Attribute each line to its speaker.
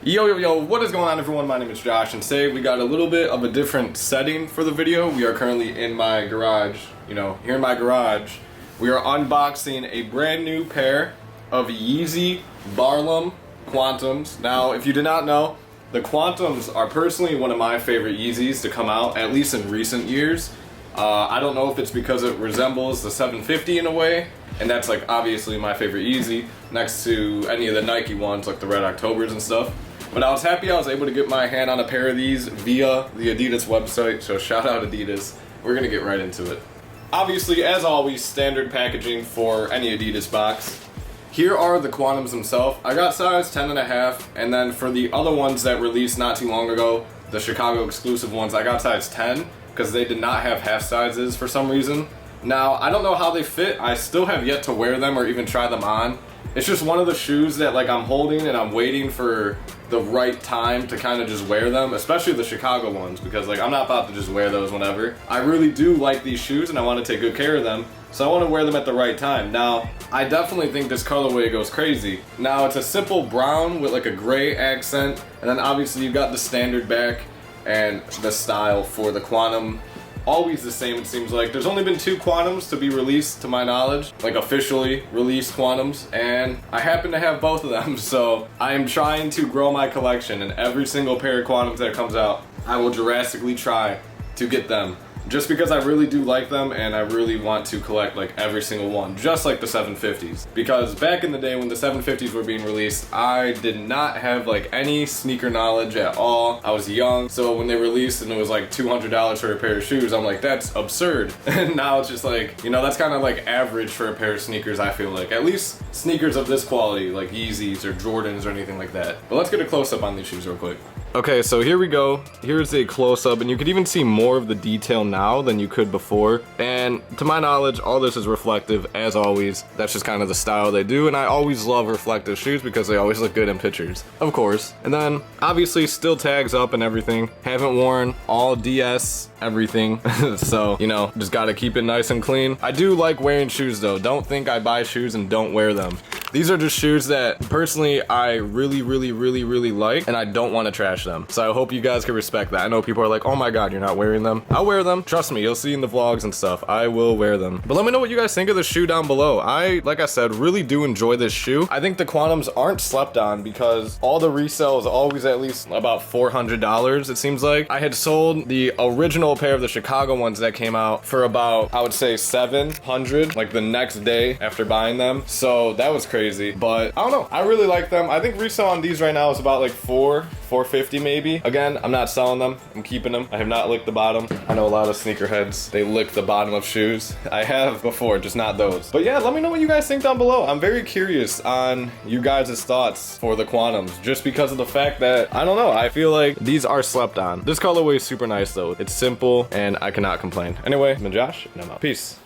Speaker 1: Yo, what is going on everyone? My name is Josh and today we got a little bit of a different setting for the video. We are currently in my garage, here in my garage. We are unboxing a brand new pair of Yeezy Barium Quantums. Now, if you did not know, the Quantums are personally one of my favorite Yeezys to come out, at least in recent years. I don't know if it's because it resembles the 750 in a way, and that's like obviously my favorite Yeezy next to any of the Nike ones like the Red Octobers and stuff. But I was happy I was able to get my hand on a pair of these via the Adidas website, so shout out Adidas. We're gonna get right into it. Obviously, as always, standard packaging for any Adidas box. Here are the Quantums themselves. I got size 10.5, and then for the other ones that released not too long ago, the Chicago exclusive ones, I got size 10 because they did not have half sizes for some reason. Now, I don't know how they fit. I still have yet to wear them or even try them on. It's just one of the shoes that like I'm holding and I'm waiting for the right time to kind of just wear them, especially the Chicago ones, because like I'm not about to just wear those whenever. I really do like these shoes and I want to take good care of them, so I want to wear them at the right time. Now, I definitely think this colorway goes crazy. Now, it's a simple brown with like a gray accent, and then obviously you've got the standard back and the style for the Quantum. Always the same, it seems like. There's only been 2 Quantums to be released to my knowledge, like officially released Quantums, and I happen to have both of them, so I am trying to grow my collection, and every single pair of Quantums that comes out, I will drastically try to get them. Just because I really do like them and I really want to collect like every single one, just like the 750s. Because back in the day when the 750s were being released, I did not have like any sneaker knowledge at all. I was young, so when they released and it was like $200 for a pair of shoes, I'm like, that's absurd. And now it's just like, that's kind of like average for a pair of sneakers, I feel like. At least sneakers of this quality, like Yeezys or Jordans or anything like that. But let's get a close-up on these shoes real quick. Okay, so here we go. Here's a close-up, and you could even see more of the detail now than you could before. And to my knowledge, all this is reflective, as always. That's just kind of the style they do, and I always love reflective shoes because they always look good in pictures, of course. And then, obviously, still tags up and everything. Haven't worn all DS everything, so, just gotta keep it nice and clean. I do like wearing shoes, though. Don't think I buy shoes and don't wear them. These are just shoes that, personally, I really like, and I don't want to trash them. So I hope you guys can respect that. I know people are like, oh my god, you're not wearing them. I'll wear them. Trust me, you'll see in the vlogs and stuff. I will wear them. But let me know what you guys think of the shoe down below. Like I said, really do enjoy this shoe. I think the Quantums aren't slept on because all the resale is always at least about $400, it seems like. I had sold the original pair of the Chicago ones that came out for about, I would say, $700, like the next day after buying them. So that was crazy, but I don't know. I really like them. I think resale on these right now is about like $450 maybe. Again, I'm not selling them. I'm keeping them. I have not licked the bottom. I know a lot of sneakerheads, they lick the bottom of shoes. I have before, just not those. But yeah, let me know what you guys think down below. I'm very curious on you guys' thoughts for the Quantums, just because of the fact that, I don't know, I feel like these are slept on. This colorway is super nice though. It's simple and I cannot complain. Anyway, I'm Josh and I'm out. Peace.